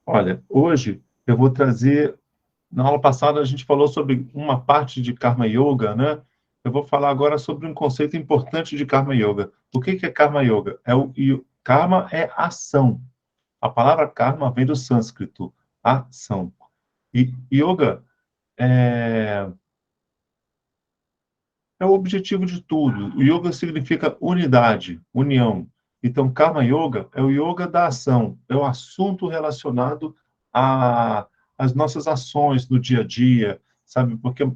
Olha, hoje eu vou trazer. Na aula passada a gente falou sobre uma parte de Karma Yoga, né? Eu vou falar agora sobre um conceito importante de Karma Yoga. O que é Karma Yoga? Karma é ação. A palavra karma vem do sânscrito, ação. E yoga é, é o objetivo de tudo. O yoga significa unidade, união. Então, Karma Yoga é o yoga da ação, é o assunto relacionado às nossas ações no dia a dia, sabe? Porque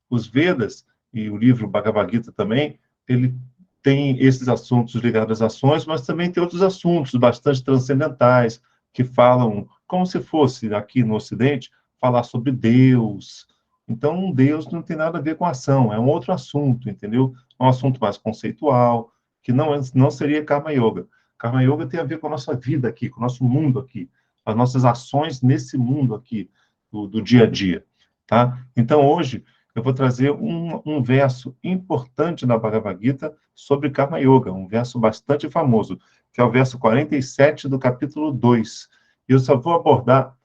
os Vedas e o livro Bhagavad Gita também, ele tem esses assuntos ligados às ações, mas também tem outros assuntos bastante transcendentais, que falam como se fosse, aqui no Ocidente, falar sobre Deus. Então, Deus não tem nada a ver com ação, é um outro assunto, entendeu? É um assunto mais conceitual, que não seria Karma Yoga. Karma Yoga tem a ver com a nossa vida aqui, com o nosso mundo aqui, as nossas ações nesse mundo aqui, do dia a dia, tá? Então, hoje, eu vou trazer um verso importante na Bhagavad Gita sobre Karma Yoga, um verso bastante famoso, que é o verso 47 do capítulo 2. E eu só vou abordar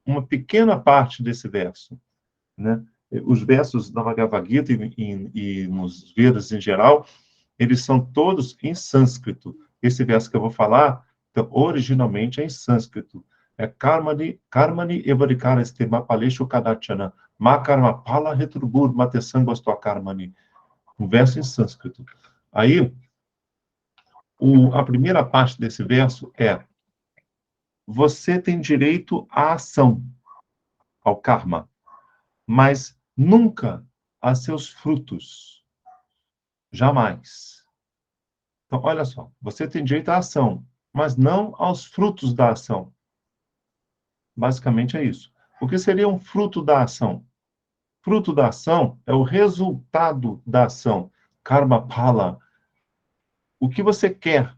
uma pequena parte desse verso, né? Os versos da Bhagavad Gita e nos Vedas em geral, eles são todos em sânscrito. Esse verso que eu vou falar, então, originalmente é em sânscrito. É karmani evarikara estema paleshu kadachana ma karma pala retrubur matesangosto karmani. Um verso em sânscrito. Aí, a primeira parte desse verso é: você tem direito à ação, ao karma, mas nunca a seus frutos. Jamais. Então, olha só, você tem direito à ação, mas não aos frutos da ação. Basicamente é isso. O que seria um fruto da ação? Fruto da ação é o resultado da ação. Karma pala. O que você quer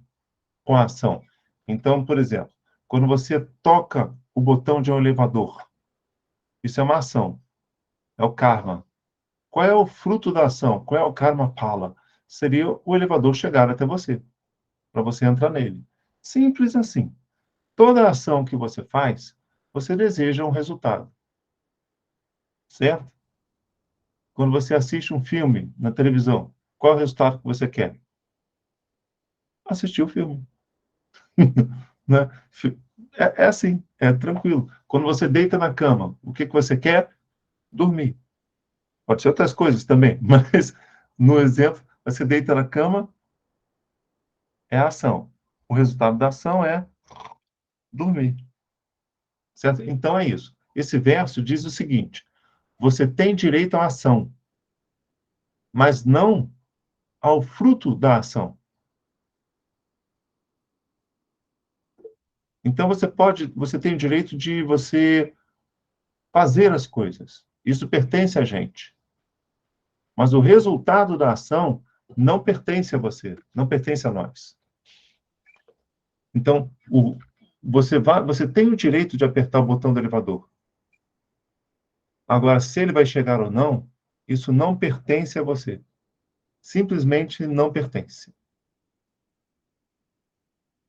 com a ação? Então, por exemplo, quando você toca o botão de um elevador, isso é uma ação, é o karma. Qual é o fruto da ação? Qual é o karma pala? Seria o elevador chegar até você, para você entrar nele. Simples assim. Toda ação que você faz, você deseja um resultado, certo? Quando você assiste um filme na televisão, qual é o resultado que você quer? Assistir o filme. Né? É assim, é tranquilo. Quando você deita na cama, o que você quer? Dormir. Pode ser outras coisas também, mas no exemplo, você deita na cama, é a ação. O resultado da ação é dormir. Certo? Então é isso. Esse verso diz o seguinte: você tem direito à ação, mas não ao fruto da ação. Então você tem o direito de você fazer as coisas. Isso pertence a gente. Mas o resultado da ação não pertence a você, não pertence a nós. Então, você tem o direito de apertar o botão do elevador. Agora, se ele vai chegar ou não, isso não pertence a você. Simplesmente não pertence.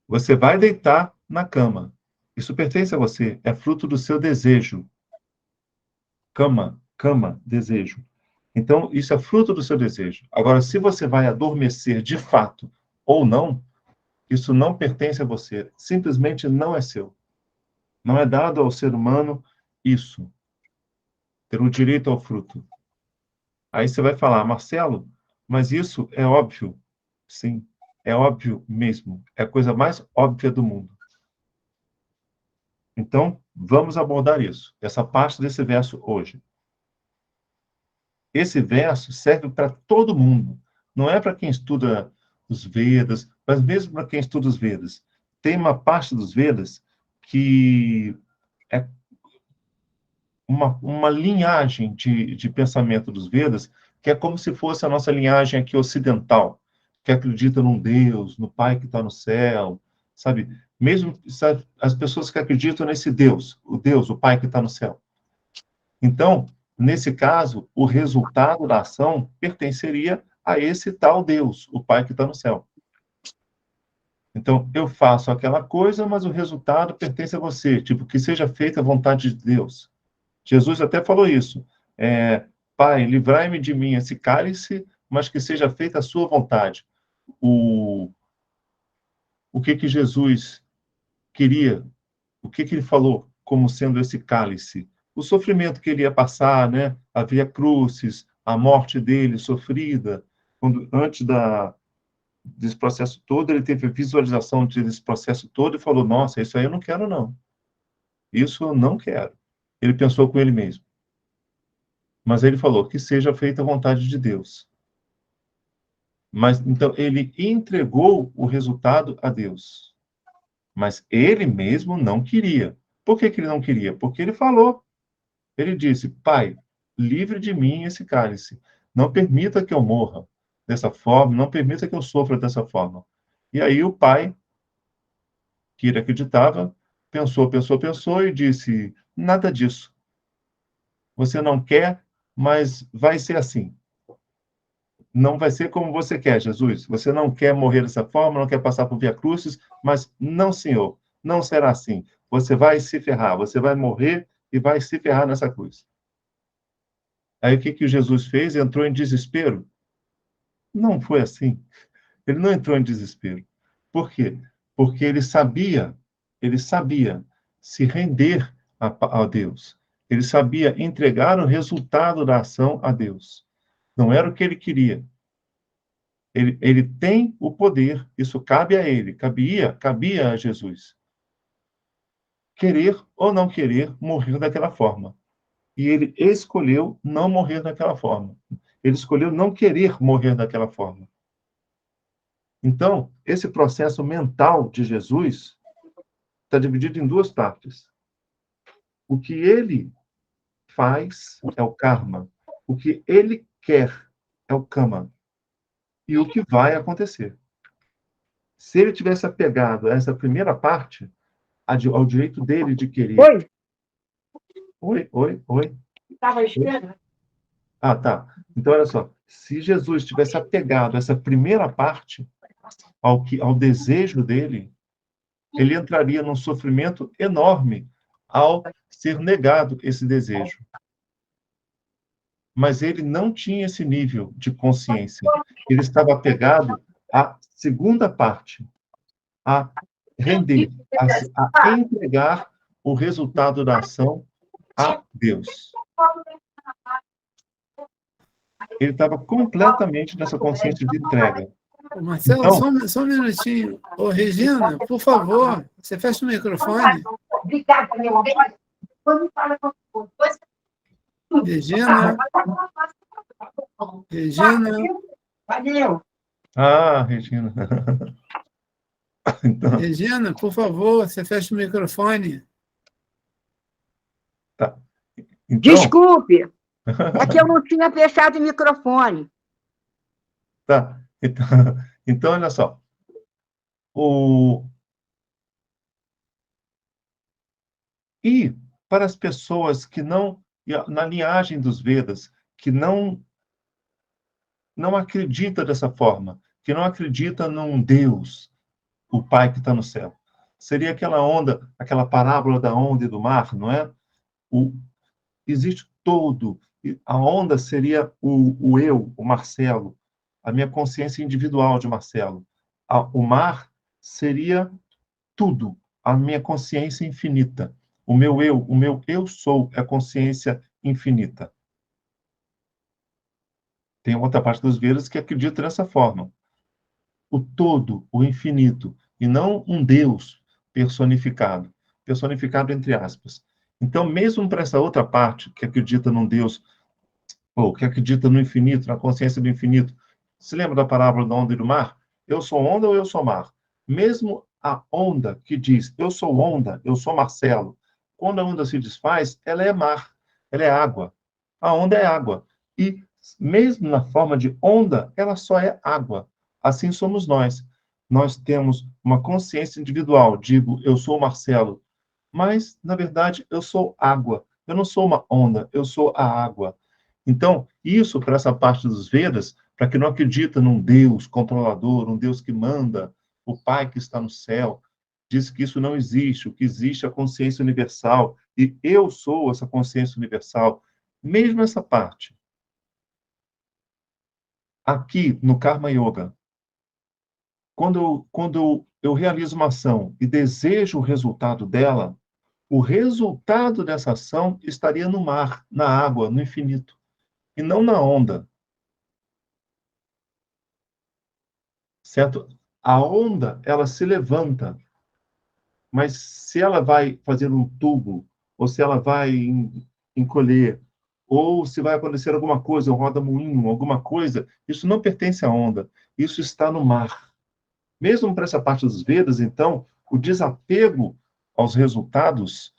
Você vai deitar na cama. Isso pertence a você, é fruto do seu desejo. Cama, desejo. Então, isso é fruto do seu desejo. Agora, se você vai adormecer de fato ou não, isso não pertence a você. Simplesmente não é seu. Não é dado ao ser humano isso, ter o direito ao fruto. Aí você vai falar, Marcelo, mas isso é óbvio. Sim, é óbvio mesmo. É a coisa mais óbvia do mundo. Então, vamos abordar isso, essa parte desse verso hoje. Esse verso serve para todo mundo. Não é para quem estuda os Vedas, mas mesmo para quem estuda os Vedas. Tem uma parte dos Vedas que é uma linhagem de pensamento dos Vedas, que é como se fosse a nossa linhagem aqui ocidental, que acredita num Deus, no Pai que está no céu, sabe? Mesmo sabe, as pessoas que acreditam nesse Deus, o Pai que está no céu. Então, nesse caso, o resultado da ação pertenceria a esse tal Deus, o Pai que está no céu. Então, eu faço aquela coisa, mas o resultado pertence a você. Tipo, que seja feita a vontade de Deus. Jesus até falou isso. Pai, livrai-me de mim esse cálice, mas que seja feita a sua vontade. O que Jesus queria? O que ele falou como sendo esse cálice? O sofrimento que ele ia passar, né? A via crucis, a morte dele sofrida, antes desse processo todo, ele teve a visualização desse processo todo e falou, nossa, isso aí eu não quero, não. Isso eu não quero. Ele pensou com ele mesmo. Mas ele falou que seja feita a vontade de Deus. Mas, então, ele entregou o resultado a Deus. Mas ele mesmo não queria. Por que ele não queria? Porque ele falou. Ele disse, Pai, livre de mim esse cálice. Não permita que eu morra dessa forma, não permita que eu sofra dessa forma. E aí o pai, que ele acreditava, pensou e disse, nada disso. Você não quer, mas vai ser assim. Não vai ser como você quer, Jesus. Você não quer morrer dessa forma, não quer passar por via crucis, mas não, Senhor, não será assim. Você vai se ferrar, você vai morrer e vai se ferrar nessa cruz. Aí o que Jesus fez? Entrou em desespero? Não foi assim. Ele não entrou em desespero. Por quê? Porque ele sabia se render a Deus. Ele sabia entregar o resultado da ação a Deus. Não era o que ele queria. Ele tem o poder, isso cabe a ele, cabia a Jesus. Querer ou não querer morrer daquela forma. E ele escolheu não morrer daquela forma. Ele escolheu não querer morrer daquela forma. Então, esse processo mental de Jesus está dividido em duas partes. O que ele faz é o karma. O que ele quer é o kama. E o que vai acontecer. Se ele tivesse apegado a essa primeira parte, ao direito dele de querer. Oi. Estava esperando. Ah, tá. Então, olha só. Se Jesus tivesse apegado a essa primeira parte, ao desejo dele, ele entraria num sofrimento enorme ao ser negado esse desejo. Mas ele não tinha esse nível de consciência. Ele estava apegado à segunda parte, a render, a entregar o resultado da ação a Deus. Ele estava completamente nessa consciência de entrega. Marcelo, Então, só um minutinho. Ô, Regina, por favor, você fecha o microfone. Obrigada, meu amor. Quando fala com você. Regina. Valeu. Ah, Regina. Então, Regina, por favor, você fecha o microfone. tá. Então, Desculpe, é que eu não tinha fechado o microfone. tá. Então, olha só. E para as pessoas que não, na linhagem dos Vedas, que não acredita dessa forma, que não acredita num Deus, o Pai que está no céu. Seria aquela onda, aquela parábola da onda e do mar, não é? Existe todo. A onda seria o eu, o Marcelo, a minha consciência individual de Marcelo. O mar seria tudo, a minha consciência infinita. O meu eu sou é consciência infinita. Tem outra parte dos Vedas que acredita dessa forma. O todo, o infinito, e não um Deus personificado, personificado entre aspas. Então, mesmo para essa outra parte que acredita num Deus, ou que acredita no infinito, na consciência do infinito, se lembra da parábola da onda e do mar? Eu sou onda ou eu sou mar? Mesmo a onda que diz eu sou onda, eu sou Marcelo, quando a onda se desfaz, ela é mar, ela é água. A onda é água. E mesmo na forma de onda, ela só é água. Assim somos nós. nós temos uma consciência individual. Digo, eu sou o Marcelo, mas, na verdade, eu sou água. Eu não sou uma onda, eu sou a água. Então, isso para essa parte dos Vedas, para quem não acredita num Deus controlador, um Deus que manda, o Pai que está no céu, diz que isso não existe, o que existe é a consciência universal, e eu sou essa consciência universal. Mesmo essa parte, aqui no Karma Yoga, quando eu realizo uma ação e desejo o resultado dela, o resultado dessa ação estaria no mar, na água, no infinito, e não na onda, certo? A onda, ela se levanta, mas se ela vai fazer um tubo, ou se ela vai encolher, ou se vai acontecer alguma coisa, um roda-moinho, alguma coisa, isso não pertence à onda, isso está no mar. Mesmo para essa parte dos Vedas, então, o desapego aos resultados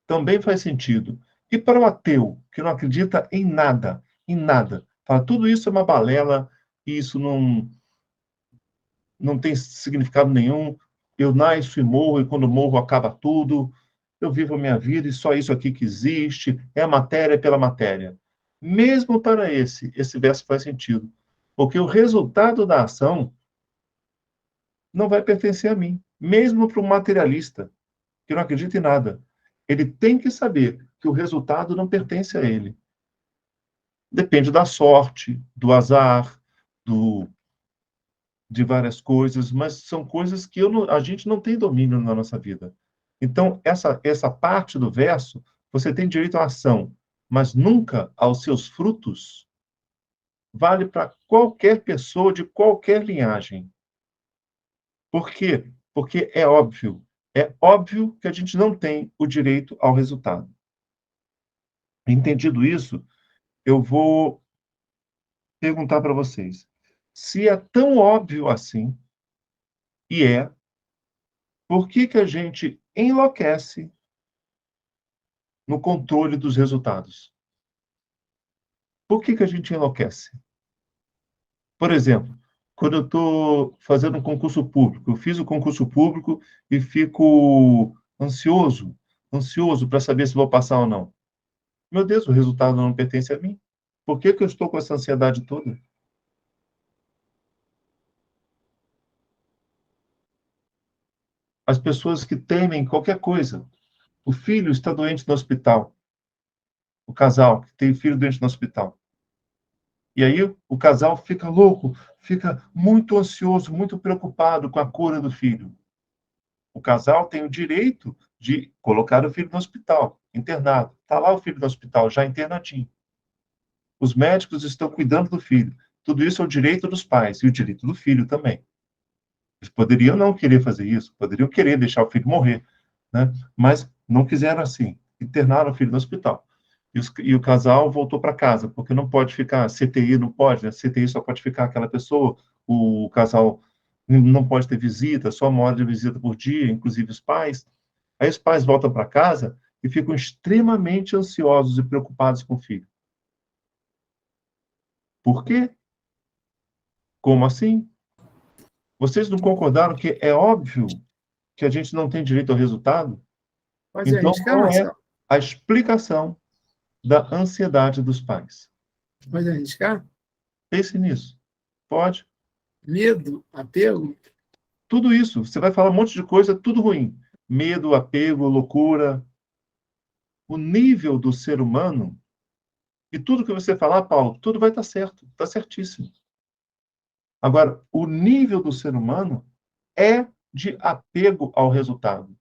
também faz sentido. E para o ateu, que não acredita em nada, fala, tudo isso é uma balela, isso não tem significado nenhum, eu nasço e morro, e quando morro acaba tudo, eu vivo a minha vida e só isso aqui que existe, é a matéria pela matéria. Mesmo para esse verso faz sentido, porque o resultado da ação não vai pertencer a mim, mesmo para um materialista que não acredita em nada. Ele tem que saber que o resultado não pertence a ele. Depende da sorte, do azar, de várias coisas, mas são coisas que a gente não tem domínio na nossa vida. Então, essa parte do verso, você tem direito à ação, mas nunca aos seus frutos, vale para qualquer pessoa de qualquer linhagem. Por quê? Porque é óbvio que a gente não tem o direito ao resultado. Entendido isso, eu vou perguntar para vocês. Se é tão óbvio assim, e é, por que que a gente enlouquece no controle dos resultados? Por que que a gente enlouquece? Por exemplo, quando eu estou fazendo um concurso público, eu fiz o concurso público e fico ansioso para saber se vou passar ou não. Meu Deus, o resultado não pertence a mim. Por que que eu estou com essa ansiedade toda? As pessoas que temem qualquer coisa. O filho está doente no hospital. O casal que tem filho doente no hospital. E aí o casal fica louco, fica muito ansioso, muito preocupado com a cura do filho. O casal tem o direito de colocar o filho no hospital, internado. Está lá o filho no hospital, já internadinho. Os médicos estão cuidando do filho. Tudo isso é o direito dos pais e o direito do filho também. Eles poderiam não querer fazer isso, poderiam querer deixar o filho morrer, né? Mas não quiseram assim. Internaram o filho no hospital. E o casal voltou para casa, porque não pode ficar, CTI não pode, né? CTI só pode ficar aquela pessoa, o casal não pode ter visita, só uma hora de visita por dia, inclusive os pais. Aí os pais voltam para casa e ficam extremamente ansiosos e preocupados com o filho. Por quê? Como assim? Vocês não concordaram que é óbvio que a gente não tem direito ao resultado? Pode Então, arriscar, qual é Marcelo? a explicação da ansiedade dos pais? Pode arriscar? Pense nisso. Pode. Medo, apego? Tudo isso. Você vai falar um monte de coisa, tudo ruim. Medo, apego, loucura. O nível do ser humano, e tudo que você falar, Paulo, tudo vai estar certo. Está certíssimo. Agora, o nível do ser humano é de apego ao resultado.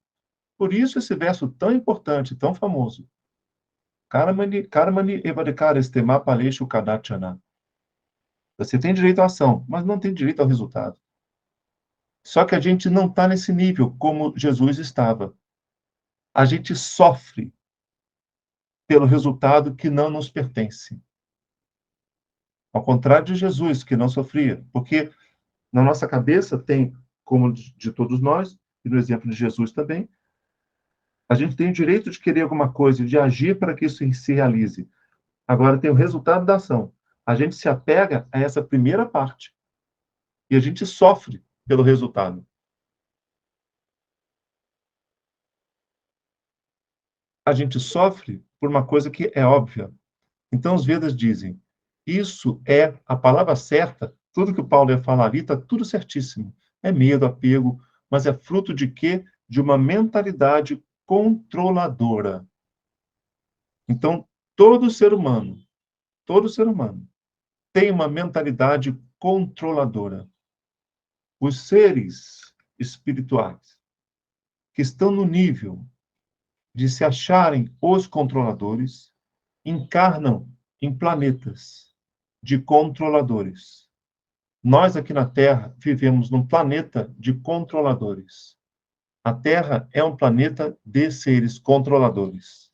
Por isso esse verso tão importante, tão famoso. Karmani evadekara estema paleshu kadachana. Você tem direito à ação, mas não tem direito ao resultado. Só que a gente não está nesse nível como Jesus estava. A gente sofre pelo resultado que não nos pertence. Ao contrário de Jesus, que não sofria. Porque na nossa cabeça tem, como de todos nós, e no exemplo de Jesus também, a gente tem o direito de querer alguma coisa, de agir para que isso se realize. Agora tem o resultado da ação. A gente se apega a essa primeira parte. E a gente sofre pelo resultado. A gente sofre por uma coisa que é óbvia. Então, os Vedas dizem, isso é a palavra certa, tudo que o Paulo ia falar ali está tudo certíssimo. É medo, apego, mas é fruto de quê? De uma mentalidade controladora. Então, todo ser humano, tem uma mentalidade controladora. Os seres espirituais que estão no nível de se acharem os controladores, encarnam em planetas de controladores. Nós aqui na Terra vivemos num planeta de controladores. A Terra é um planeta de seres controladores.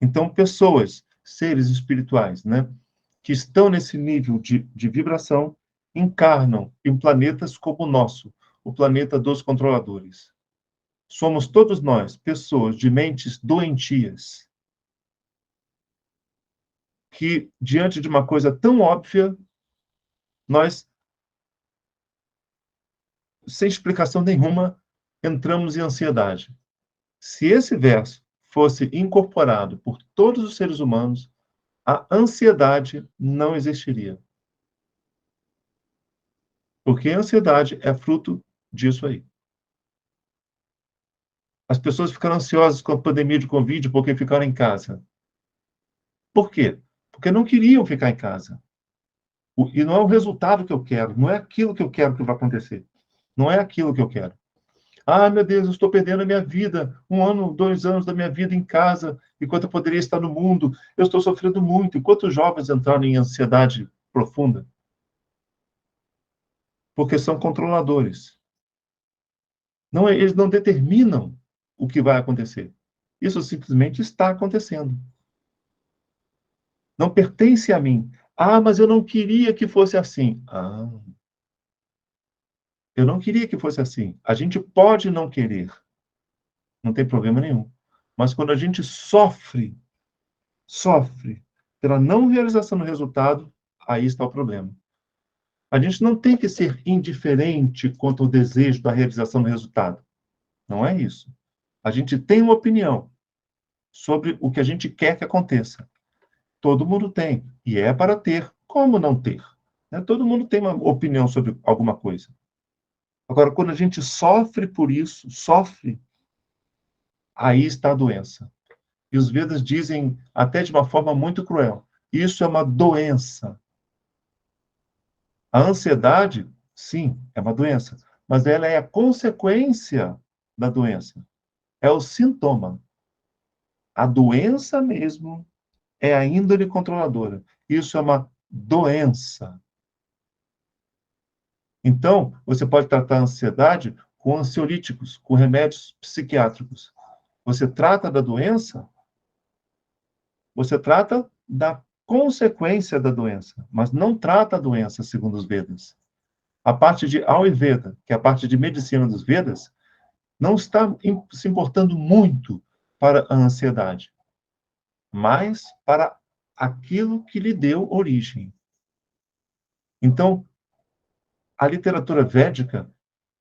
Então, pessoas, seres espirituais, né, que estão nesse nível de vibração, encarnam em planetas como o nosso, o planeta dos controladores. Somos todos nós pessoas de mentes doentias, que, diante de uma coisa tão óbvia, nós, sem explicação nenhuma, entramos em ansiedade. Se esse verso fosse incorporado por todos os seres humanos, a ansiedade não existiria. Porque a ansiedade é fruto disso aí. As pessoas ficaram ansiosas com a pandemia de Covid porque ficaram em casa. Por quê? Porque não queriam ficar em casa. E não é o resultado que eu quero, não é aquilo que eu quero que vai acontecer. Não é aquilo que eu quero. Ah, meu Deus, eu estou perdendo a minha vida. 1 ano, 2 anos da minha vida em casa, enquanto eu poderia estar no mundo. Eu estou sofrendo muito. Enquanto os jovens entraram em ansiedade profunda? Porque são controladores. Não, eles não determinam o que vai acontecer. Isso simplesmente está acontecendo. Não pertence a mim. Ah, mas eu não queria que fosse assim. Ah, eu não queria que fosse assim. A gente pode não querer. Não tem problema nenhum. Mas quando a gente sofre pela não realização do resultado, aí está o problema. A gente não tem que ser indiferente quanto ao desejo da realização do resultado. Não é isso. A gente tem uma opinião sobre o que a gente quer que aconteça. Todo mundo tem. E é para ter. Como não ter? Né? Todo mundo tem uma opinião sobre alguma coisa. Agora, quando a gente sofre por isso, aí está a doença. E os Vedas dizem, até de uma forma muito cruel, isso é uma doença. A ansiedade, sim, é uma doença, mas ela é a consequência da doença. É o sintoma. A doença mesmo é a índole controladora. Isso é uma doença. Então, você pode tratar a ansiedade com ansiolíticos, com remédios psiquiátricos. Você trata da doença, você trata da consequência da doença, mas não trata a doença, segundo os Vedas. A parte de Ayurveda, que é a parte de medicina dos Vedas, não está se importando muito para a ansiedade, mas para aquilo que lhe deu origem. Então, a literatura védica,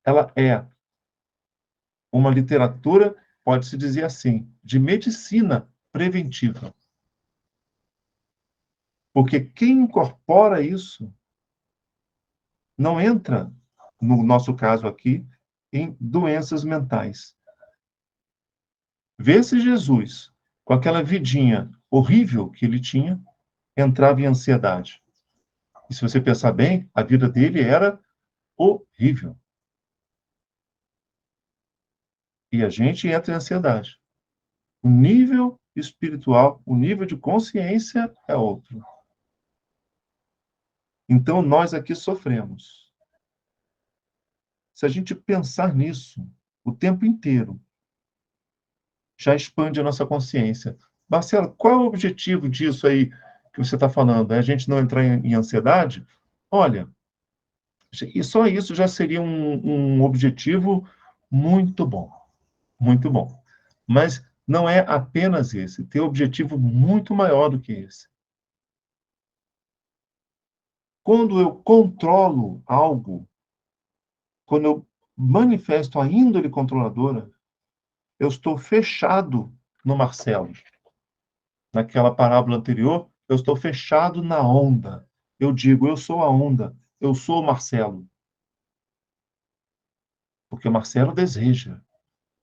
ela é uma literatura, pode-se dizer assim, de medicina preventiva. Porque quem incorpora isso não entra, no nosso caso aqui, em doenças mentais. Vê se Jesus, com aquela vidinha horrível que ele tinha, entrava em ansiedade. E se você pensar bem, a vida dele era horrível. E a gente entra em ansiedade. O nível espiritual, o nível de consciência é outro. Então, nós aqui sofremos. Se a gente pensar nisso o tempo inteiro, já expande a nossa consciência. Marcelo, qual é o objetivo disso aí que você está falando? É a gente não entrar em ansiedade? Olha, e só isso já seria um objetivo muito bom. Muito bom. Mas não é apenas esse. Tem um objetivo muito maior do que esse. quando eu controlo algo, quando eu manifesto a índole controladora, eu estou fechado no Marcelo. Naquela parábola anterior, eu estou fechado na onda. Eu digo, eu sou a onda, eu sou o Marcelo. Porque o Marcelo deseja.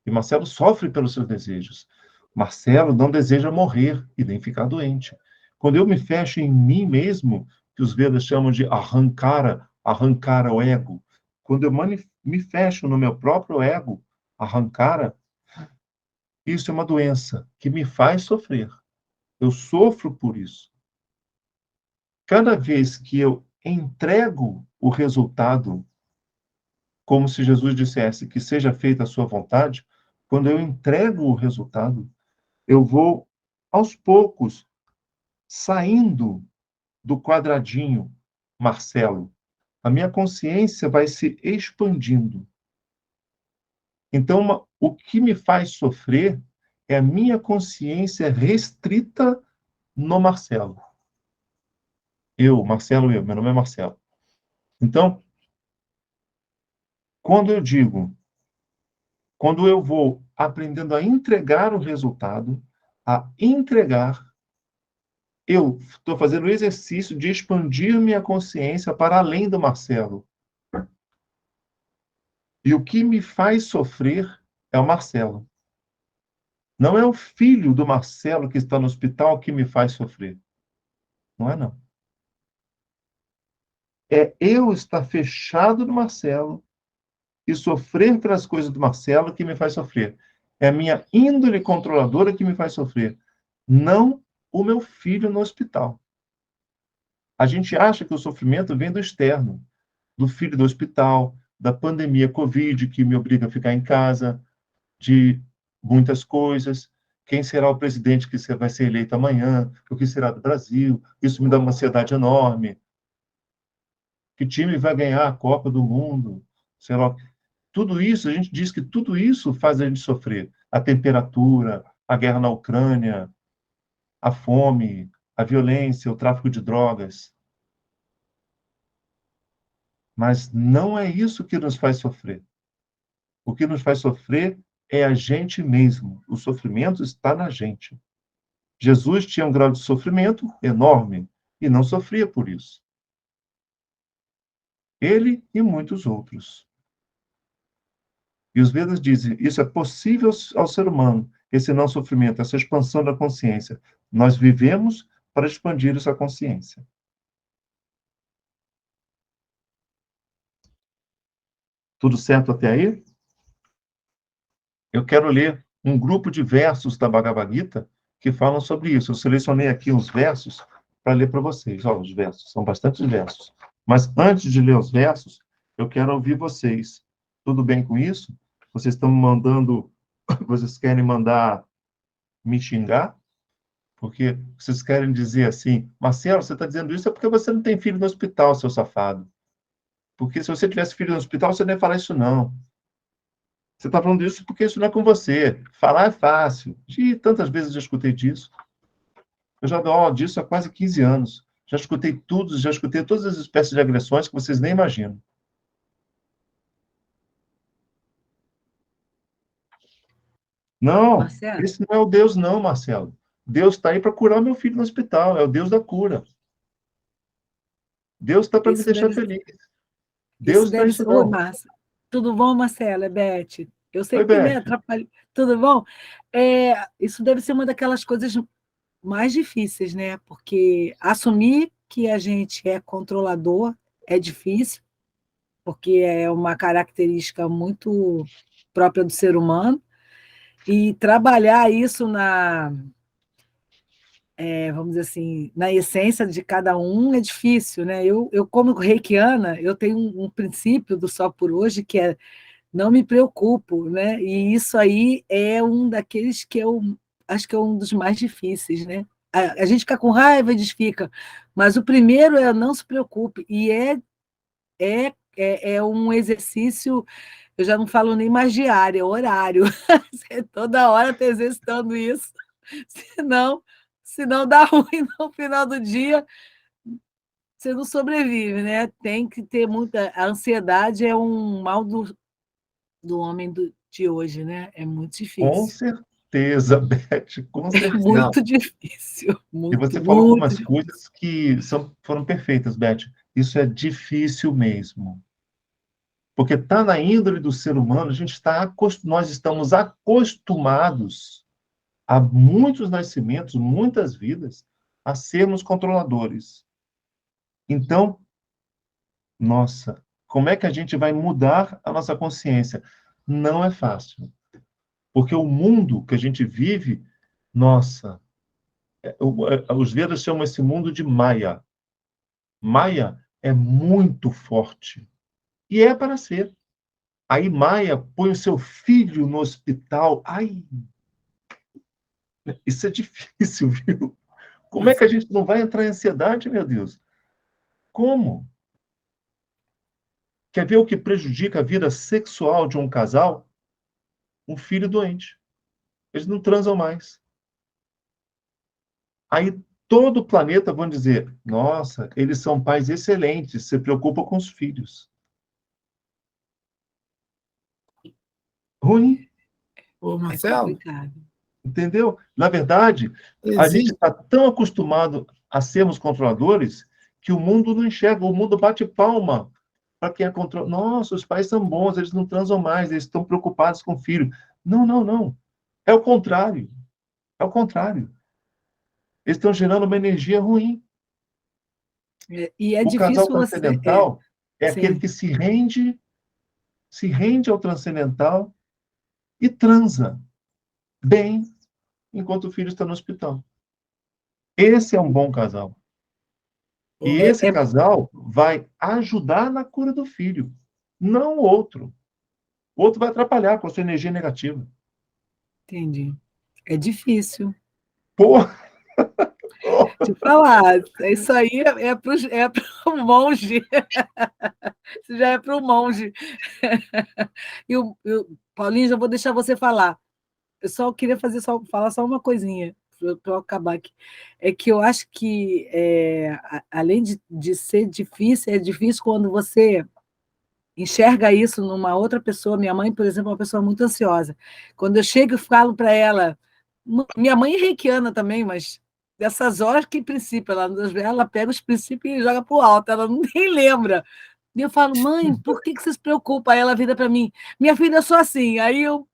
E Marcelo sofre pelos seus desejos. Marcelo não deseja morrer e nem ficar doente. Quando eu me fecho em mim mesmo, que os Vedas chamam de arrancar o ego, quando eu me fecho no meu próprio ego, arrancara, isso é uma doença que me faz sofrer. Eu sofro por isso. Cada vez que eu entrego o resultado, como se Jesus dissesse que seja feita a sua vontade, quando eu entrego o resultado, eu vou, aos poucos, saindo do quadradinho Marcelo. A minha consciência vai se expandindo. Então, o que me faz sofrer é a minha consciência restrita no Marcelo. Marcelo, meu nome é Marcelo. Então, quando quando eu vou aprendendo a entregar o resultado, a entregar, eu estou fazendo o exercício de expandir minha consciência para além do Marcelo. E o que me faz sofrer é o Marcelo. Não é o filho do Marcelo que está no hospital que me faz sofrer. Não é, não. É eu estar fechado no Marcelo e sofrer pelas coisas do Marcelo que me faz sofrer. É a minha índole controladora que me faz sofrer. Não o meu filho no hospital. A gente acha que o sofrimento vem do externo, do filho do hospital, da pandemia Covid, que me obriga a ficar em casa, de muitas coisas. Quem será o presidente que vai ser eleito amanhã? O que será do Brasil? Isso me dá uma ansiedade enorme. Que time vai ganhar a Copa do Mundo? Sei lá. Tudo isso, a gente diz que tudo isso faz a gente sofrer. A temperatura, a guerra na Ucrânia, a fome, a violência, o tráfico de drogas. Mas não é isso que nos faz sofrer. O que nos faz sofrer é a gente mesmo. O sofrimento está na gente. Jesus tinha um grau de sofrimento enorme e não sofria por isso. Ele e muitos outros. E os Vedas dizem, isso é possível ao ser humano, esse não sofrimento, essa expansão da consciência. Nós vivemos para expandir essa consciência. Tudo certo até aí? Eu quero ler um grupo de versos da Bhagavad Gita que falam sobre isso. Eu selecionei aqui uns versos para ler para vocês. Ó, os versos, são bastantes versos. Mas antes de ler os versos, eu quero ouvir vocês. Tudo bem com isso? Vocês estão mandando, vocês querem mandar me xingar? Porque vocês querem dizer assim, Marcelo, você está dizendo isso é porque você não tem filho no hospital, seu safado. Porque se você tivesse filho no hospital, você não ia falar isso, não. Você está falando isso porque isso não é com você. Falar é fácil. E tantas vezes eu já escutei disso. Eu já dou aula disso há quase 15 anos. Já escutei tudo, já escutei todas as espécies de agressões que vocês nem imaginam. Não, Marcelo, esse não é o Deus, não, Marcelo. Deus está aí para curar meu filho no hospital. É o Deus da cura. Deus está para me isso deixar deve, feliz. isso Deus está deve isso ser. Oi, não. Márcia. Tudo bom, Marcela? É Beth. Eu sei Oi, que me Beth. atrapalhei. Tudo bom? Isso deve ser uma daquelas coisas mais difíceis, né? Porque assumir que a gente é controlador é difícil, porque é uma característica muito própria do ser humano, e trabalhar isso vamos dizer assim, na essência de cada um é difícil, né? Eu como reikiana, eu tenho um princípio do Só por Hoje, que é não me preocupo, né? E isso aí é um daqueles que eu acho que é um dos mais difíceis, né? A gente fica com raiva e desfica, mas o primeiro é não se preocupe, e é um exercício, eu já não falo nem mais diário, é horário. Você toda hora está exercitando isso, senão, senão dá ruim no final do dia, você não sobrevive, né? Tem que ter muita. A ansiedade é um mal do homem de hoje, né? É muito Com difícil. certeza, Beth, com É certeza. muito difícil. E Muito, você falou muito algumas difícil. coisas que foram perfeitas, Beth. Isso é difícil mesmo. Porque está na índole do ser humano, nós estamos acostumados há muitos nascimentos, muitas vidas, a sermos controladores. Então, nossa, como é que a gente vai mudar a nossa consciência? Não é fácil. Porque o mundo que a gente vive, nossa, os Vedas chamam esse mundo de Maya. Maya é muito forte. E é para ser. Aí Maia põe o seu filho no hospital. Ai, isso é difícil, viu? Como é que a gente não vai entrar em ansiedade, meu Deus? Como? Quer ver o que prejudica a vida sexual de um casal? Um filho doente. Eles não transam mais. Aí todo o planeta vão dizer: nossa, eles são pais excelentes, se preocupam com os filhos. Ruim, Ô, É Marcelo, complicado. entendeu? Na verdade, a gente existe. está tão acostumado a sermos controladores que o mundo não enxerga, o mundo bate palma para quem é controle. Nossa, os pais são bons, eles não transam mais, eles estão preocupados com o filho. Não, não, não. É o contrário. É o contrário. Eles estão gerando uma energia ruim. E é O casal difícil você. transcendental é aquele Sim, que se rende ao transcendental e transa bem enquanto o filho está no hospital. Esse é um bom casal. E esse é, é, casal vai ajudar na cura do filho, não o outro. O outro vai atrapalhar com a sua energia negativa. entendi. É difícil. Pô, Te falar, isso aí é pro monge. Isso já é para o monge. Paulinho, já vou deixar você falar. Eu só queria falar só uma coisinha para eu acabar aqui. É que eu acho que, além de ser difícil, é difícil quando você enxerga isso numa outra pessoa. Minha mãe, por exemplo, é uma pessoa muito ansiosa. Quando eu chego e falo para ela, minha mãe é reikiana também, mas dessas horas que princípio, ela pega os princípios e joga para o alto, ela não nem lembra. E eu falo, mãe, por que você se preocupa? Aí ela vira para mim, minha filha, eu sou assim. Aí eu,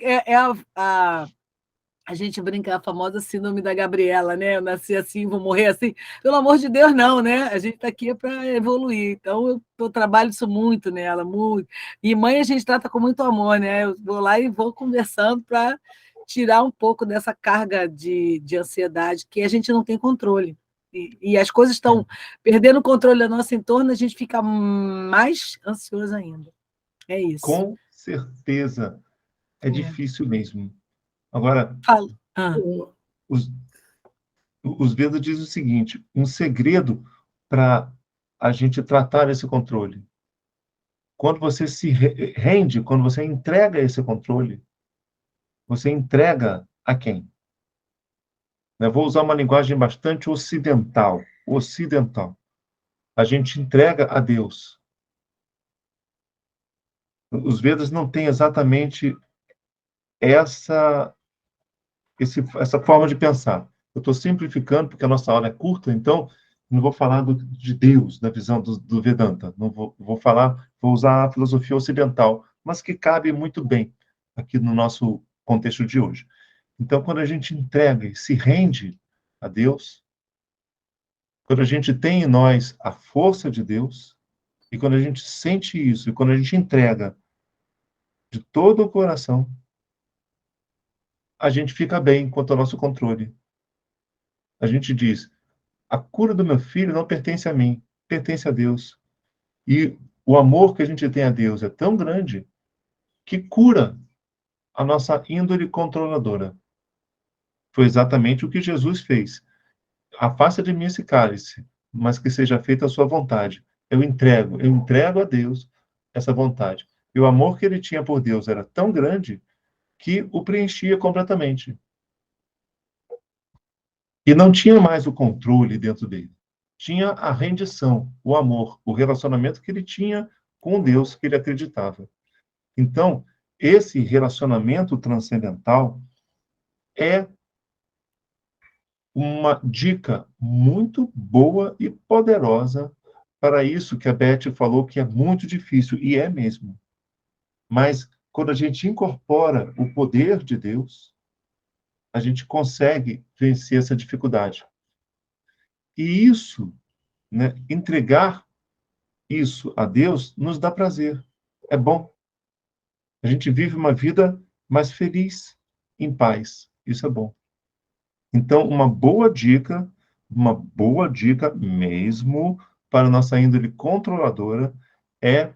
é, é a gente brinca a famosa síndrome da Gabriela, né? Eu nasci assim, vou morrer assim. Pelo amor de Deus, não, né? A gente está aqui para evoluir. Então, eu trabalho isso muito nela, muito. E mãe a gente trata com muito amor, né? Eu vou lá e vou conversando para tirar um pouco dessa carga de ansiedade que a gente não tem controle. E as coisas estão perdendo o controle do nosso entorno, a gente fica mais ansioso ainda. É isso. com certeza é É. difícil mesmo. Agora, Falo. Ah, Ô, os, os Vedas dizem o seguinte: um segredo para a gente tratar esse controle. Quando você se rende, quando você entrega esse controle, você entrega a quem? Eu vou usar uma linguagem bastante ocidental. Ocidental. A gente entrega a Deus. Os Vedas não têm exatamente essa, essa forma de pensar. Eu estou simplificando porque a nossa aula é curta, então não vou falar de Deus, da visão do Vedanta. Não vou falar, vou usar a filosofia ocidental, mas que cabe muito bem aqui no nosso contexto de hoje. Então, quando a gente entrega e se rende a Deus, quando a gente tem em nós a força de Deus, e quando a gente sente isso, e quando a gente entrega de todo o coração, a gente fica bem quanto ao nosso controle. A gente diz: a cura do meu filho não pertence a mim, pertence a Deus. E o amor que a gente tem a Deus é tão grande que cura a nossa índole controladora. Foi exatamente o que Jesus fez. Afasta de mim esse cálice, mas que seja feita a sua vontade. Eu entrego a Deus essa vontade. E o amor que ele tinha por Deus era tão grande que o preenchia completamente. E não tinha mais o controle dentro dele. tinha a rendição, o amor, o relacionamento que ele tinha com Deus que ele acreditava. Então, esse relacionamento transcendental é uma dica muito boa e poderosa para isso que a Beth falou que é muito difícil, e é mesmo. Mas quando a gente incorpora o poder de Deus, a gente consegue vencer essa dificuldade. E isso, né, entregar isso a Deus nos dá prazer. É bom. A gente vive uma vida mais feliz, em paz. Isso é bom. Então, uma boa dica mesmo para a nossa índole controladora é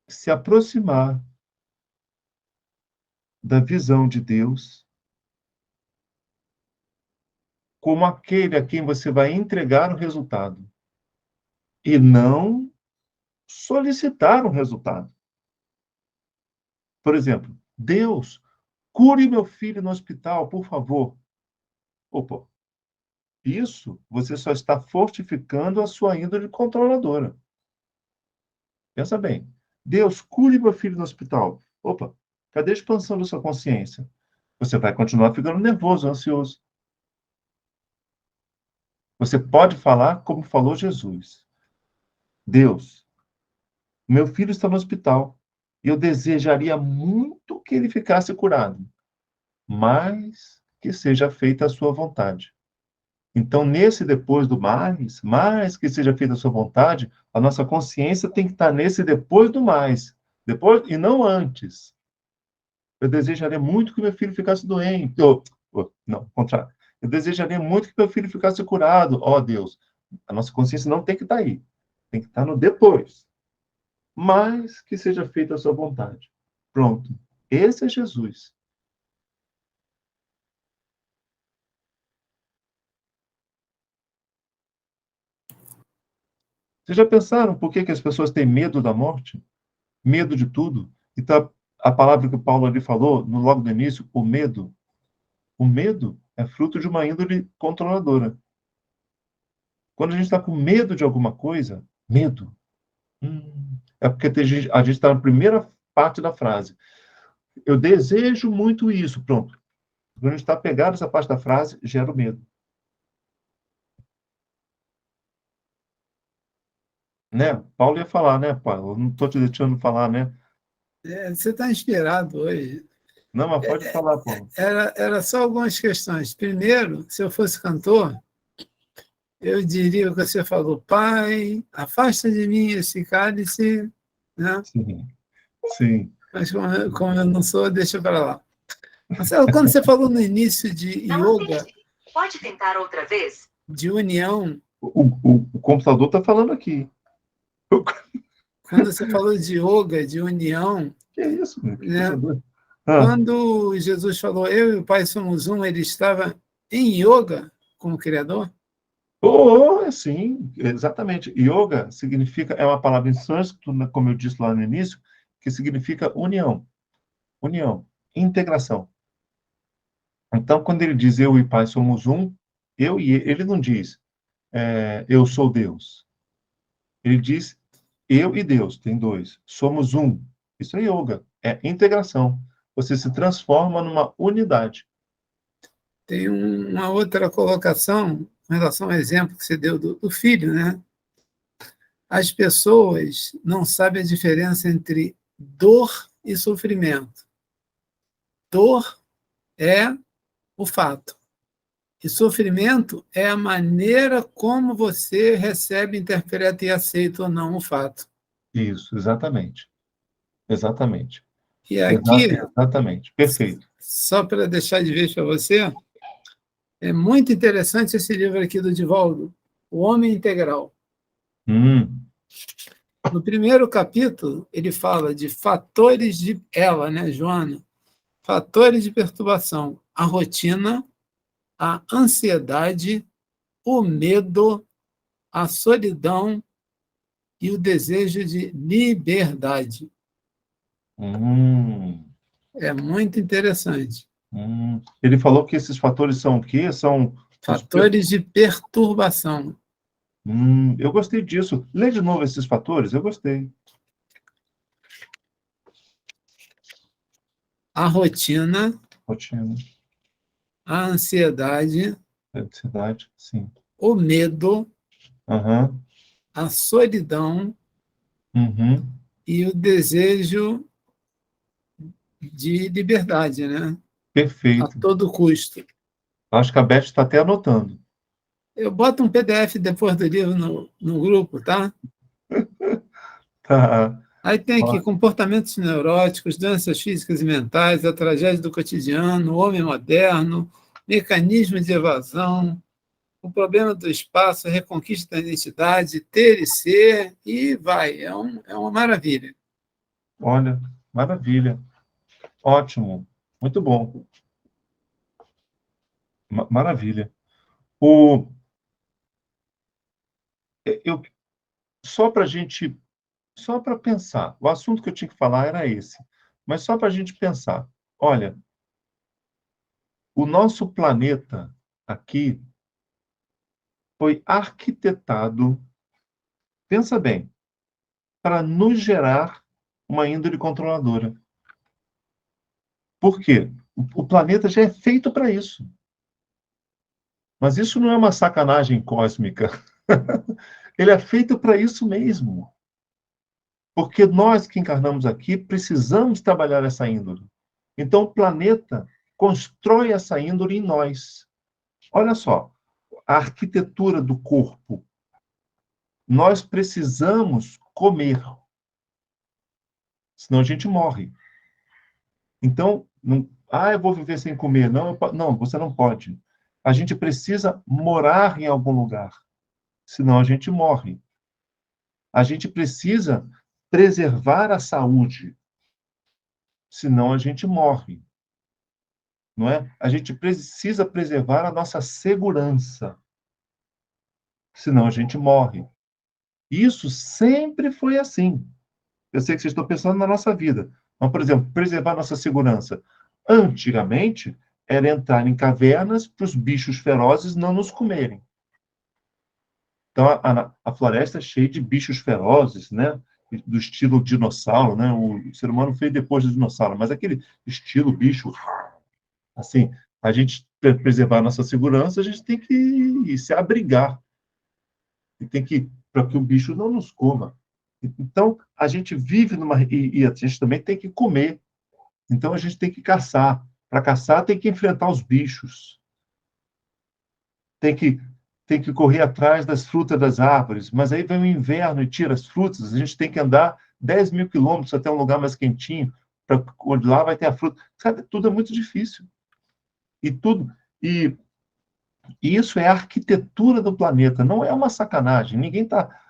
se aproximar da visão de Deus como aquele a quem você vai entregar o resultado e não solicitar um resultado. Por exemplo, Deus, cure meu filho no hospital, por favor. Opa, isso você só está fortificando a sua índole controladora. Pensa bem. Deus, cure meu filho no hospital. Opa, cadê a expansão da sua consciência? Você vai continuar ficando nervoso, ansioso. Você pode falar como falou Jesus. Deus, meu filho está no hospital. Eu desejaria muito que ele ficasse curado, mas que seja feita a sua vontade. Então, nesse depois do mais que seja feita a sua vontade, a nossa consciência tem que estar nesse depois do mais. Depois, e não antes. Eu desejaria muito que meu filho ficasse doente. Não, ao contrário. Eu desejaria muito que meu filho ficasse curado. Ó, Deus, a nossa consciência não tem que estar aí. Tem que estar no depois. Mas que seja feita a sua vontade. Pronto. Esse é Jesus. Vocês já pensaram por que as pessoas têm medo da morte? Medo de tudo? Então, a palavra que o Paulo ali falou, logo no início, o medo. O medo é fruto de uma índole controladora. Quando a gente está com medo de alguma coisa, medo, é porque a gente está na primeira parte da frase. Eu desejo muito isso, pronto. Quando a gente está pegado essa parte da frase, gera o medo. Né? Paulo ia falar, né, Paulo? Eu não estou te deixando falar, né? Você está inspirado hoje. Não, mas pode falar, Paulo. Era só algumas questões. Primeiro, se eu fosse cantor, eu diria o que você falou: Pai, afasta de mim esse cálice, né? Sim, sim. Mas como eu não sou, deixa para lá. Marcelo, quando você falou no início de yoga, pode tentar outra vez? De união, O computador está falando aqui. quando você falou de yoga, de união, Que é isso, meu? né? Ah. Quando Jesus falou, eu e o Pai somos um, ele estava em yoga com o Criador? Sim, exatamente. Yoga significa, é uma palavra em sânscrito, como eu disse lá no início, que significa união. União, integração. Então, quando ele diz eu e Pai somos um, eu e ele não diz eu sou Deus. Ele diz eu e Deus, tem dois. Somos um. Isso é yoga, é integração. Você se transforma numa unidade. Tem uma outra colocação em relação ao exemplo que você deu do filho, né? As pessoas não sabem a diferença entre dor e sofrimento. Dor é o fato. E sofrimento é a maneira como você recebe, interpreta e aceita ou não o fato. Isso, exatamente. Exatamente. E aqui, Exatamente. Perfeito. só para deixar de vez para você, é muito interessante esse livro aqui do Divaldo, O Homem Integral. No primeiro capítulo, ele fala de fatores de ela, né, Joana? Fatores de perturbação, a rotina, a ansiedade, o medo, a solidão e o desejo de liberdade. É muito interessante. Ele falou que esses fatores são o quê? São Fatores de perturbação. Eu gostei disso. Lê de novo esses fatores, eu gostei. A rotina, Rotina, a ansiedade, ansiedade, sim. o medo, Aham. a solidão Uhum. e o desejo de liberdade, né? A Perfeito. todo custo. Acho que a Beth está até anotando. Eu boto um PDF depois do livro no grupo, tá? Tá. Aí tem aqui Ó, comportamentos neuróticos, doenças físicas e mentais, a tragédia do cotidiano, o homem moderno, mecanismos de evasão, o problema do espaço, a reconquista da identidade, ter e ser, e vai. É uma maravilha. olha, maravilha. Ótimo. Muito bom. Maravilha. O, eu, só para gente, só para pensar, o assunto que eu tinha que falar era esse, mas só para a gente pensar. Olha, o nosso planeta aqui foi arquitetado, pensa bem, para nos gerar uma índole controladora. Por quê? O planeta já é feito para isso. Mas isso não é uma sacanagem cósmica. Ele é feito para isso mesmo. Porque nós que encarnamos aqui precisamos trabalhar essa índole. Então o planeta constrói essa índole em nós. Olha só, a arquitetura do corpo. Nós precisamos comer, senão a gente morre. Então, não, eu vou viver sem comer. Não, não, você não pode. A gente precisa morar em algum lugar, senão a gente morre. A gente precisa preservar a saúde, senão a gente morre, não é? A gente precisa preservar a nossa segurança, senão a gente morre. Isso sempre foi assim. Eu sei que vocês estão pensando na nossa vida. Mas, por exemplo, preservar a nossa segurança. Antigamente, era entrar em cavernas para os bichos ferozes não nos comerem. Então, a floresta é cheia de bichos ferozes, né? Do estilo dinossauro, né? O ser humano fez depois do dinossauro, mas aquele estilo bicho, assim, a gente preservar a nossa segurança, a gente tem que se abrigar. E tem que, para que o bicho não nos coma. Então, a gente vive numa. E a gente também tem que comer. Então, a gente tem que caçar. Para caçar, tem que enfrentar os bichos. Tem que, tem que correr atrás das frutas das árvores. Mas aí vem o inverno e tira as frutas. A gente tem que andar 10 mil quilômetros até um lugar mais quentinho, para onde lá vai ter a fruta. Sabe, tudo é muito difícil. E tudo. E isso é a arquitetura do planeta. Não é uma sacanagem. Ninguém está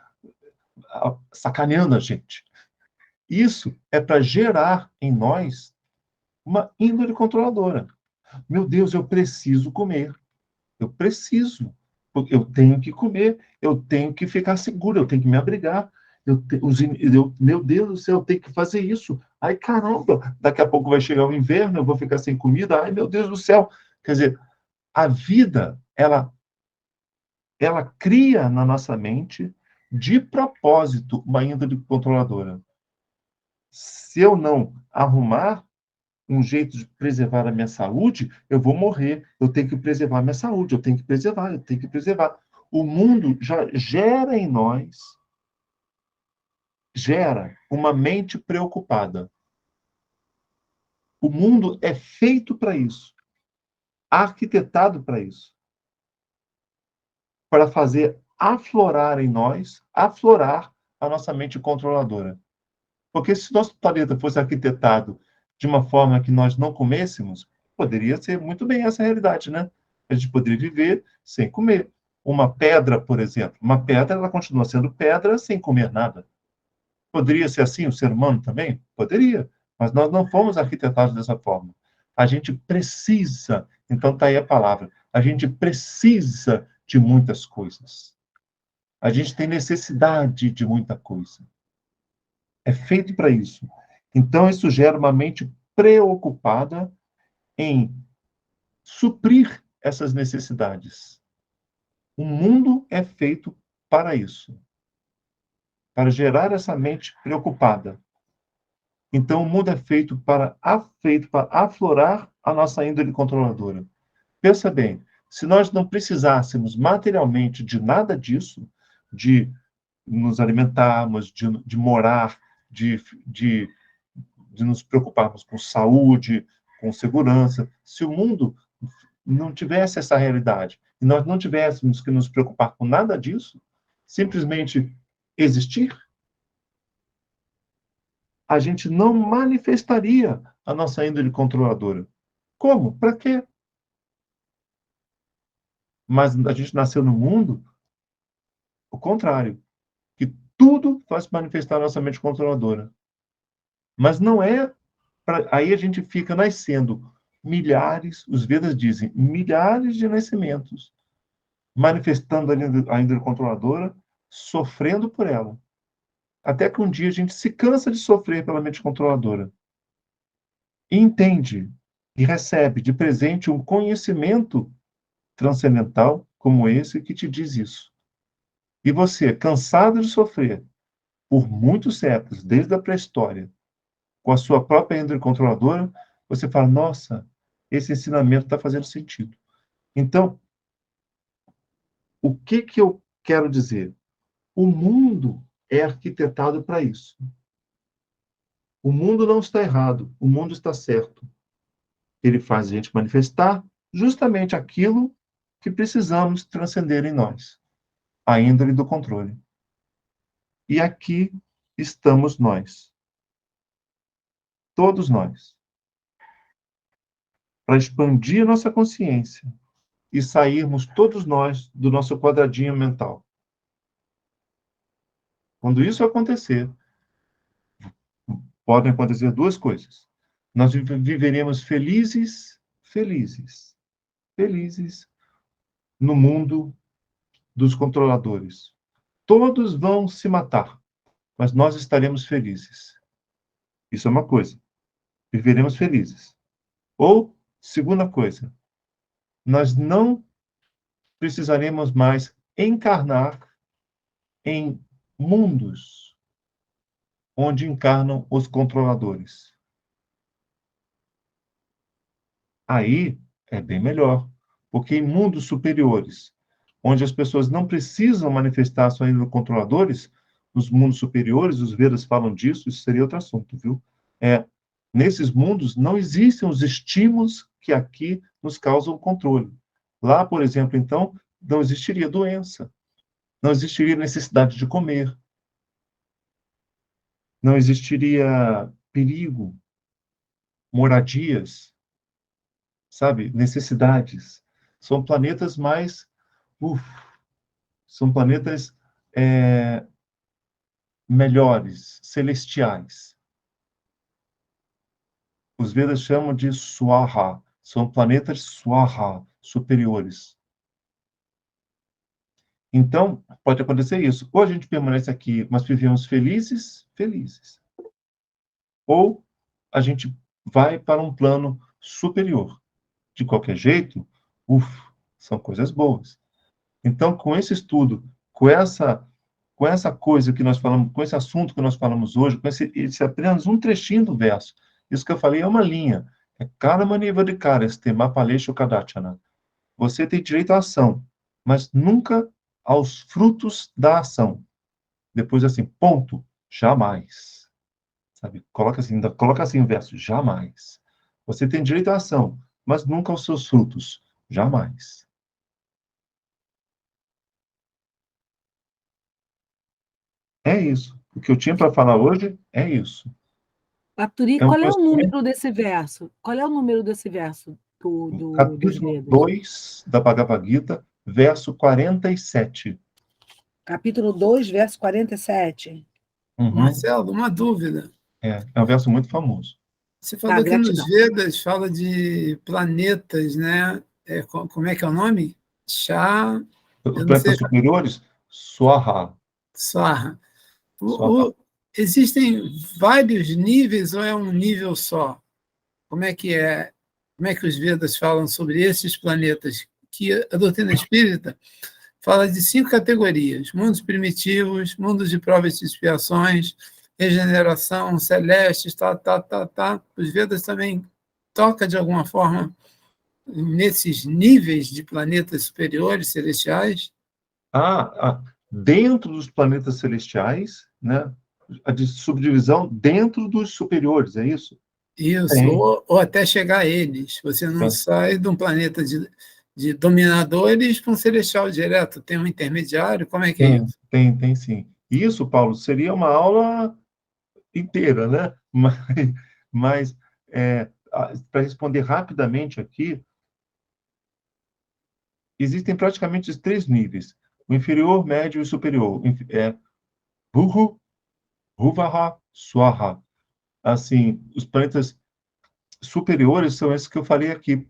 sacaneando a gente. Isso é para gerar em nós uma índole controladora. Meu Deus, eu preciso comer. Eu preciso. Eu tenho que comer. Eu tenho que ficar seguro. Eu tenho que me abrigar. Meu Deus do céu, eu tenho que fazer isso. Ai, caramba, daqui a pouco vai chegar o inverno, eu vou ficar sem comida. Ai, meu Deus do céu. Quer dizer, a vida, ela cria na nossa mente, de propósito, uma índole controladora. Se eu não arrumar um jeito de preservar a minha saúde, eu vou morrer. Eu tenho que preservar a minha saúde, eu tenho que preservar, eu tenho que preservar. O mundo já gera em nós, gera uma mente preocupada. O mundo é feito para isso, arquitetado para isso, para fazer aflorar em nós, aflorar a nossa mente controladora. Porque se nosso planeta fosse arquitetado de uma forma que nós não comêssemos, poderia ser muito bem essa realidade, né? A gente poderia viver sem comer. Uma pedra, por exemplo, uma pedra, ela continua sendo pedra sem comer nada. Poderia ser assim o ser humano também? Poderia, mas nós não fomos arquitetados dessa forma. A gente precisa, então está aí a palavra, a gente precisa de muitas coisas. A gente tem necessidade de muita coisa. É feito para isso. Então, isso gera uma mente preocupada em suprir essas necessidades. O mundo é feito para isso, para gerar essa mente preocupada. Então, o mundo é feito para aflorar a nossa índole controladora. Pensa bem, se nós não precisássemos materialmente de nada disso, de nos alimentarmos, de morar, de, de nos preocuparmos com saúde, com segurança, se o mundo não tivesse essa realidade e nós não tivéssemos que nos preocupar com nada disso, simplesmente existir, a gente não manifestaria a nossa índole controladora. Como? Para quê? Mas a gente nasceu no mundo o contrário, que tudo faz manifestar a nossa mente controladora. Mas não é... Aí a gente fica nascendo milhares, os Vedas dizem, milhares de nascimentos, manifestando a índole controladora, sofrendo por ela. Até que um dia a gente se cansa de sofrer pela mente controladora. E entende e recebe de presente um conhecimento transcendental como esse que te diz isso. E você, cansado de sofrer por muitos séculos, desde a pré-história, com a sua própria índole controladora, você fala, nossa, esse ensinamento está fazendo sentido. Então, o que eu quero dizer? O mundo é arquitetado para isso. O mundo não está errado, o mundo está certo. Ele faz a gente manifestar justamente aquilo que precisamos transcender em nós, a índole do controle. E aqui estamos nós. Todos nós. Para expandir nossa consciência e sairmos todos nós do nosso quadradinho mental. Quando isso acontecer, podem acontecer duas coisas. Nós viveremos felizes no mundo dos controladores. Todos vão se matar, mas nós estaremos felizes. Isso é uma coisa. Viveremos felizes. Ou, segunda coisa, nós não precisaremos mais encarnar em mundos onde encarnam os controladores. Aí é bem melhor, porque em mundos superiores, onde as pessoas não precisam manifestar sua índole controladores, nos mundos superiores, os Vedas falam disso, isso seria outro assunto, viu? Nesses mundos não existem os estímulos que aqui nos causam controle. Lá, por exemplo, então, não existiria doença, não existiria necessidade de comer, não existiria perigo, moradias, sabe, necessidades. São planetas mais... são planetas melhores, celestiais. Os Vedas chamam de Swaha. São planetas Swaha, superiores. Então, pode acontecer isso. Ou a gente permanece aqui, mas vivemos felizes. Ou a gente vai para um plano superior. De qualquer jeito, são coisas boas. Então, com esse estudo, com essa coisa que nós falamos, com esse assunto que nós falamos hoje, com esse apenas um trechinho do verso, isso que eu falei é uma linha. É Karmani Vadikaresте Mapaleshu Kadachana. Você tem direito à ação, mas nunca aos frutos da ação. Depois assim, ponto, jamais. Sabe? Coloca assim o verso, jamais. Você tem direito à ação, mas nunca aos seus frutos, jamais. É isso. O que eu tinha para falar hoje é isso. Arturi, qual é o número desse verso? Qual é o número desse verso dos Capítulo Vedas? 2 da Bhagavad Gita, verso 47. Capítulo 2, verso 47. Marcelo, uma dúvida. É um verso muito famoso. Você falou que gratidão. nos Vedas fala de planetas, né? Como é que é o nome? Os planetas superiores, Swaha. Swaha. Existem vários níveis ou é um nível só? Como é que é? Como é que os Vedas falam sobre esses planetas? Que a doutrina espírita fala de 5 categorias: mundos primitivos, mundos de provas e expiações, regeneração, celestes, tá. Os Vedas também tocam, de alguma forma, nesses níveis de planetas superiores, celestiais. Dentro dos planetas celestiais, né? A subdivisão dentro dos superiores, é isso? Isso, ou até chegar a eles. Você não sai de um planeta de dominadores para um celestial direto. Tem um intermediário? Como é que é isso? Tem sim. Isso, Paulo, seria uma aula inteira, né? Mas para responder rapidamente aqui, existem praticamente 3 níveis: o inferior, médio e superior. Bhuhu, Bhuvaha, Swaha. Assim, os planetas superiores são esses que eu falei aqui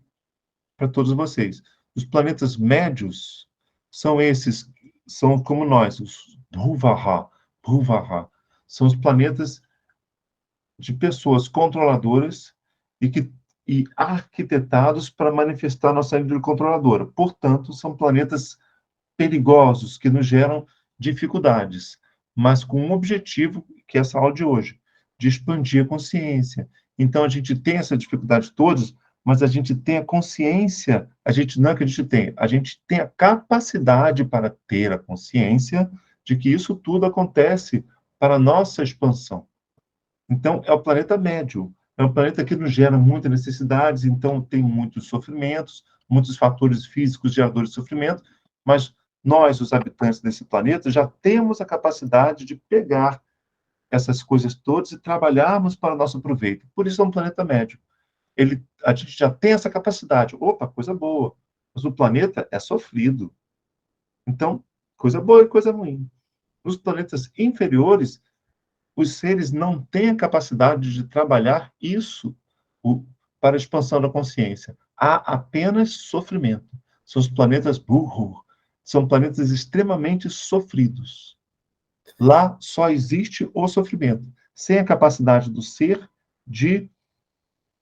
para todos vocês. Os planetas médios são esses, são como nós, os Bhuvaha, Bhuvaha. São os planetas de pessoas controladoras e arquitetados para manifestar nossa índole controladora. Portanto, são planetas perigosos que nos geram dificuldades, mas com um objetivo, que é essa aula de hoje, de expandir a consciência. Então, a gente tem essa dificuldade todas, mas a gente tem a consciência, não é que a gente tem a capacidade para ter a consciência de que isso tudo acontece para a nossa expansão. Então, é o planeta médio, é um planeta que nos gera muitas necessidades, então tem muitos sofrimentos, muitos fatores físicos geradores de sofrimento, mas nós, os habitantes desse planeta, já temos a capacidade de pegar essas coisas todas e trabalharmos para o nosso proveito. Por isso é um planeta médio. A gente já tem essa capacidade. Opa, coisa boa. Mas o planeta é sofrido. Então, coisa boa e coisa ruim. Nos planetas inferiores, os seres não têm a capacidade de trabalhar isso para a expansão da consciência. Há apenas sofrimento. São os planetas burro. São planetas extremamente sofridos. Lá só existe o sofrimento, sem a capacidade do ser de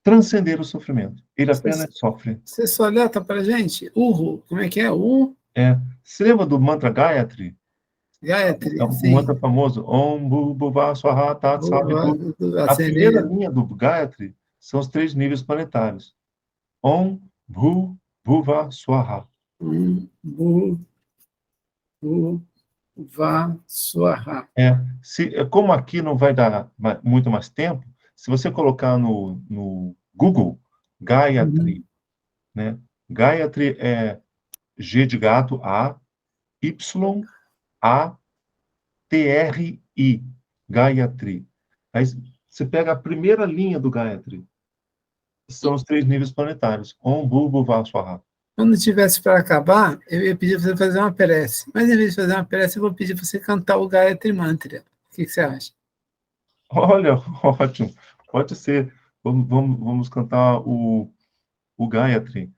transcender o sofrimento. Ele apenas sofre. Você só letra para a gente? Como é que é? Se lembra do mantra Gayatri? Gayatri, Um mantra famoso. Om Bhuva Swaha Tat Savitur. A primeira linha do Gayatri são os 3 níveis planetários. Om Bhuva Swaha. Om Bhuva Swaha. Como aqui não vai dar muito mais tempo, se você colocar no Google, Gayatri, né? Gayatri é G de gato, A, Y, A, T-R-I, Gayatri. Aí você pega a primeira linha do Gayatri. São os 3 níveis planetários. Om, Bhuva, Swaha. Quando tivesse para acabar, eu ia pedir para você fazer uma prece. Mas, em vez de fazer uma prece, eu vou pedir para você cantar o Gayatri Mantra. O que você acha? Olha, ótimo. Pode ser. Vamos cantar o Gayatri.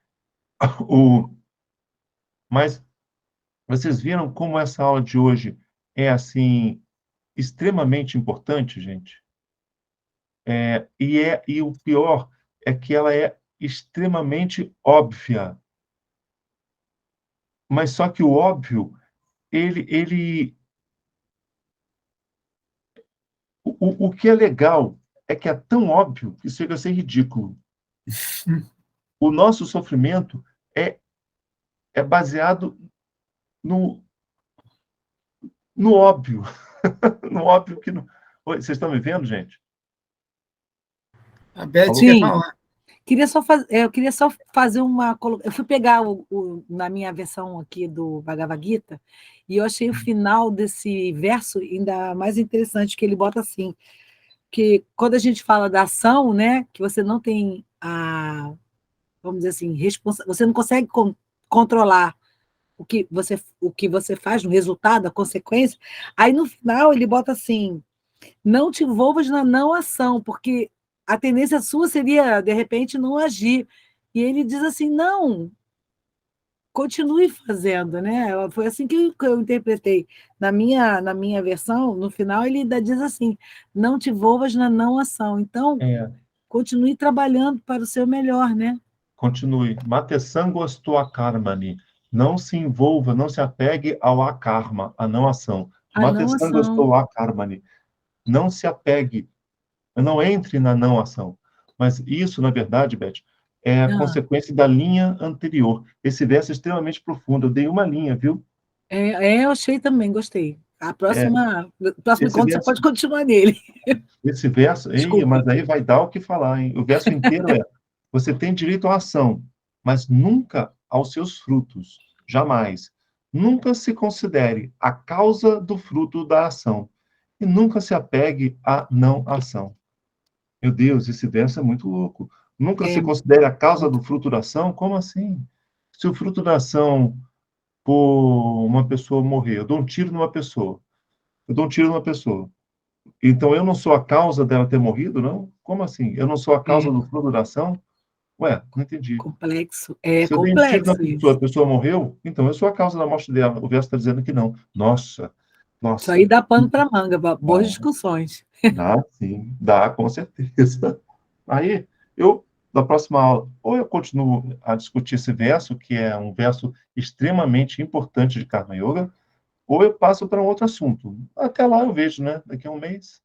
Mas vocês viram como essa aula de hoje é, assim, extremamente importante, gente? E o pior é que ela é extremamente óbvia. Mas só que o óbvio, o que é legal é que é tão óbvio que chega a ser ridículo. O nosso sofrimento é baseado no óbvio. No óbvio que não... Oi, vocês estão me vendo, gente? A Beth quer falar. Eu queria só fazer uma... Eu fui pegar na minha versão aqui do Bhagavad Gita e eu achei o final desse verso ainda mais interessante, que ele bota assim, que quando a gente fala da ação, né, que você não tem vamos dizer assim, você não consegue controlar o que você faz no resultado, a consequência, aí no final ele bota assim, não te envolvas na não ação, porque a tendência sua seria, de repente, não agir. E ele diz assim, não, continue fazendo, né? Foi assim que eu interpretei. Na minha versão, no final, ele ainda diz assim, não te envolvas na não ação. Então, continue trabalhando para o seu melhor, né? Continue. Matesango astua karmani. Não se envolva, não se apegue ao akarma, a não ação. A não ação. Matesangostou akarmani. Não se apegue, não entre na não ação. Mas isso, na verdade, Beth, é a Ah, consequência da linha anterior. Esse verso é extremamente profundo. Eu dei uma linha, viu? eu achei também, gostei. É, O próximo esse encontro você verso, pode continuar nele. esse verso, ei, Desculpa. mas aí vai dar o que falar, hein? O verso inteiro é: você tem direito à ação, mas nunca aos seus frutos. Jamais. Nunca se considere a causa do fruto da ação. E nunca se apegue à não ação. Meu Deus, esse verso é muito louco. Nunca É se considere a causa muito. do fruto da ação? Como assim? Se o fruto da ação por uma pessoa morrer, eu dou um tiro numa pessoa. Eu dou um tiro numa pessoa. Então eu não sou a causa dela ter morrido, não? Como assim? Eu não sou a causa É do fruto da ação? Ué, não entendi. complexo. É Se eu dei um tiro na complexo pessoa, isso. a pessoa morreu, então eu sou a causa da morte dela. O verso está dizendo que não. Nossa, Isso aí nossa. dá pano para manga, boas Dá, discussões. dá sim, dá, com certeza. Aí, eu, na próxima aula, ou eu continuo a discutir esse verso, que é um verso extremamente importante de Karma Yoga, ou eu passo para um outro assunto. Até lá eu vejo, né? Daqui a um mês.